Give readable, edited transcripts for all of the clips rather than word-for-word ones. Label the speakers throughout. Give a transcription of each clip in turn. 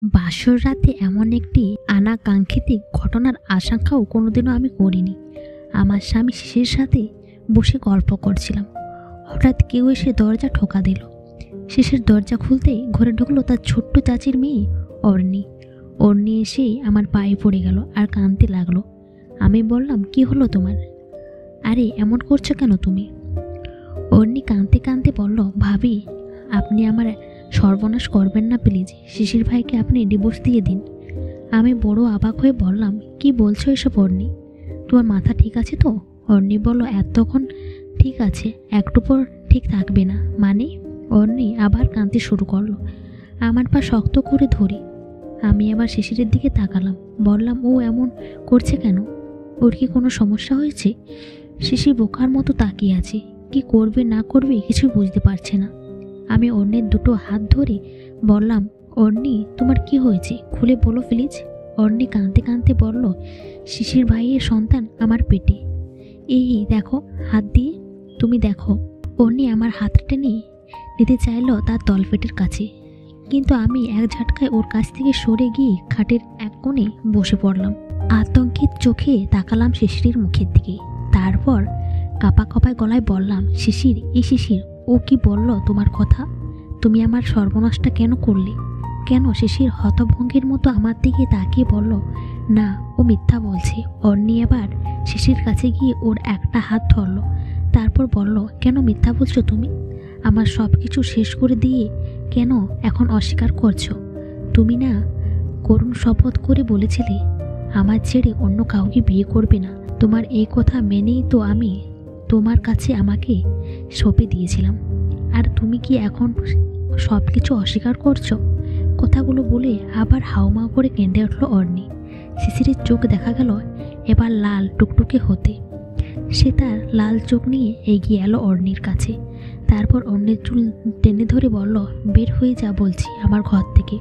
Speaker 1: বাসর রাতে এমন একটি অনাকাঙ্ক্ষিত ঘটনার আশঙ্কাও কোনোদিনও আমি করিনি। আমার স্বামী শিশির সাথে বসে গল্প করছিলাম। হঠাৎ কেউ এসে দরজা ঠোকা দিল। শিশির দরজা খুলতেই ঘরে ঢুকলো তার ছোট্ট চাচির মেয়ে অর্ণি। অর্ণি এসে আমার পায়ে পড়ে গেল আর কাঁদতে লাগলো। আমি বললাম, কি হলো তোমার? আরে এমন করছো কেন তুমি? অর্ণি কাঁদতে কাঁদতে বলল, ভাবি আপনি আমার সর্বনাশ করবেন না প্লিজ। শিশির ভাইকে আপনি ডিভোর্স দিয়ে দিন। আমি বড় অবাক হয়ে বললাম, কি বলছো এসব অর্ণি? তোমার মাথা ঠিক আছে তো? অর্ণি বলল, এতক্ষণ ঠিক আছে, একটু পর ঠিক থাকবে না। মানে? অর্ণি আবার কাঁদতে শুরু করলো। আমার পা শক্ত করে ধরি। আমি আবার শিশিরের দিকে তাকালাম, বললাম, ও এমন করছে কেন? ওর কি কোনো সমস্যা হয়েছে? শিশির বোকার মতো তাকিয়ে আছে, কি করবে না করবে কিছুই বুঝতে পারছে না। আমি অর্ণির দুটো হাত ধরে বললাম, অর্ণি তোমার কি হয়েছে, খুলে বলো প্লিজ। অর্ণি কাঁদতে কাঁদতে বলল, শিশির ভাইয়ের সন্তান আমার পেটে। এই দেখো হাত দিয়ে, তুমি দেখো। অর্ণি আমার হাতটা টেনে নিতে চাইল তার তলপেটের কাছে, কিন্তু আমি এক ঝটকায় ওর কাছ থেকে সরে গিয়ে খাটের এক কোণে বসে পড়লাম। আতঙ্কিত চোখে তাকালাম শিশিরের মুখের দিকে। তারপর কাপা কাপায় গলায় বললাম, শিশির, এই শিশির, ও কি বলল তোমার কথা? তুমি আমার সর্বনাশটা কেন করলে? কেন? শিশির হতভঙ্গের মতো আমার দিকে তাকিয়ে বলল, না, ও মিথ্যা বলছে। অর্ণি এবার শিশির কাছে গিয়ে ওর একটা হাত ধরল। তারপর বলল, কেন মিথ্যা বলছো তুমি? আমার সব কিছু শেষ করে দিয়ে কেন এখন অস্বীকার করছো? তুমি না করুণ শপথ করে বলেছিলে আমার ছেড়ে অন্য কাউকে বিয়ে করবে না। তোমার এই কথা মেনেই তো আমি তোমার কাছে আমাকে সঁপে দিয়েছিলাম। আর তুমি কি এখন সব কিছু অস্বীকার করছো? কথাগুলো বলে আবার হাউমাউ করে কেঁদে উঠল অর্ণি। শিশিরের চোখ দেখা গেল এবার লাল টুকটুকে হতে। সে তার লাল চোখ নিয়ে এগিয়ে এলো অর্ণির কাছে। তারপর অর্ণির চুল টেনে ধরে বলল, বের হয়ে যা বলছি আমার ঘর থেকে।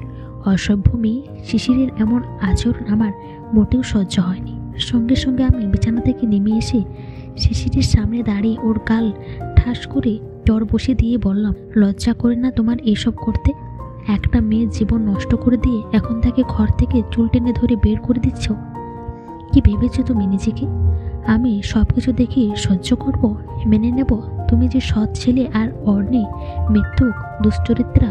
Speaker 1: অসভ্য মেয়ে। শিশিরের এমন আচরণ আমার মোটেও সহ্য হয়নি। সঙ্গে সঙ্গে আমি বিছানা থেকে নেমে এসে শিশিরের সামনে দাঁড়িয়ে ওর গাল ঠাস করে জ্বর বসে দিয়ে বললাম, লজ্জা করে না তোমার এইসব করতে? একটা মেয়ের জীবন নষ্ট করে দিয়ে এখন তাকে ঘর থেকে চুল টেনে ধরে বের করে দিচ্ছ? কি ভেবেছো তুমি নিজেকে? আমি সব কিছু দেখি সহ্য করব, মেনে নেব? তুমি যে সৎ ছেলে আর অর্ণি মৃত্যুক দুশ্চরিত্রা।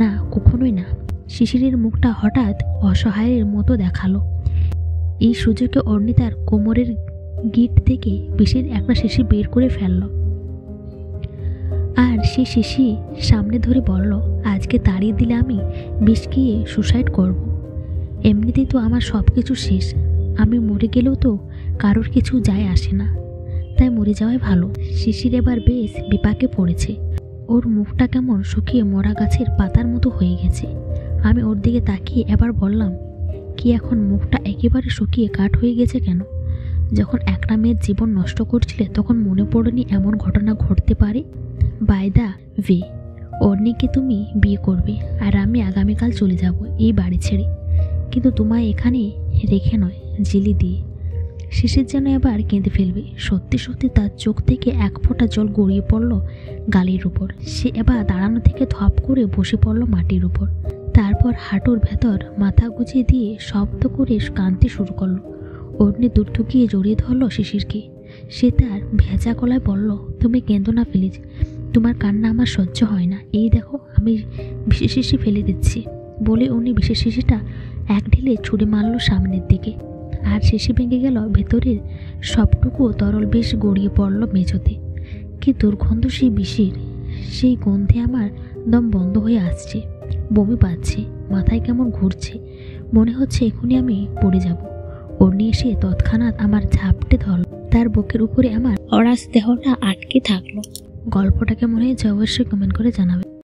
Speaker 1: না, কখনোই না। শিশিরের মুখটা হঠাৎ অসহায়ের মতো দেখালো। এই সুযোগে অর্ণি তার কোমরের গিট থেকে বিষের একটা শিশি বের করে ফেলল আর সে শিশি সামনে ধরে বলল, আজকে তাড়িয়ে দিলে আমি বিষ খেয়ে সুসাইড করব। এমনিতেই তো আমার সব কিছু শেষ। আমি মরে গেলেও তো কারোর কিছু যায় আসে না, তাই মরে যাওয়াই ভালো। শিশির এবার বেশ বিপাকে পড়েছে। ওর মুখটা কেমন শুকিয়ে মরা গাছের পাতার মতো হয়ে গেছে। আমি ওর দিকে তাকিয়ে এবার বললাম, কি এখন মুখটা একেবারে শুকিয়ে কাঠ হয়ে গেছে কেন? যখন একটা মেয়ের জীবন নষ্ট করছিলে তখন মনে পড়েনি এমন ঘটনা ঘটতে পারে? বাই দা ওয়ে, অর্ণিকে তুমি বিয়ে করবে আর আমি আগামীকাল চলে যাব এই বাড়ি ছেড়ে, কিন্তু তোমায় এখানে রেখে নয়, জেলে দিয়ে। শিশির যেন এবার কেঁদে ফেলবে। সত্যি সত্যি তার চোখ থেকে এক ফোঁটা জল গড়িয়ে পড়ল গালের উপর। সে এবার দাঁড়ানো থেকে ধপ করে বসে পড়ল মাটির উপর। তারপর হাঁটুর ভেতর মাথা গুছিয়ে দিয়ে শব্দ করে কাঁদতে শুরু করলো। অর্ণি দূর গিয়ে জড়িয়ে ধরল শিশিরকে। সে তার ভেজা গলায় বলল, তুমি কেঁদো না প্লিজ, তোমার কান্না আমার সহ্য হয় না। এই দেখো আমি বিশেষ শিশি ফেলে দিচ্ছি। বলে উনি বিশেষ শিশিটা এক ঢিলে ছুঁড়ে মারল সামনের দিকে, আর শিশি ভেঙে গেল। ভেতরের সবটুকু তরল বিষ গড়িয়ে পড়ল মেঝোতে। কি দুর্গন্ধ সেই বিষের! সেই গন্ধে আমার দম বন্ধ হয়ে আসছে, বমি পাচ্ছে, মাথায় কেমন ঘুরছে, মনে হচ্ছে এখনই আমি পড়ে যাব। অর্ণি এসে তৎক্ষণাৎ আমার ঝাপটে ধরল। তার বুকের উপরে আমার অরাস দেহটা আটকে থাকলো। গল্পটা কেমন হয়েছে অবশ্যই কমেন্ট করে জানাবে।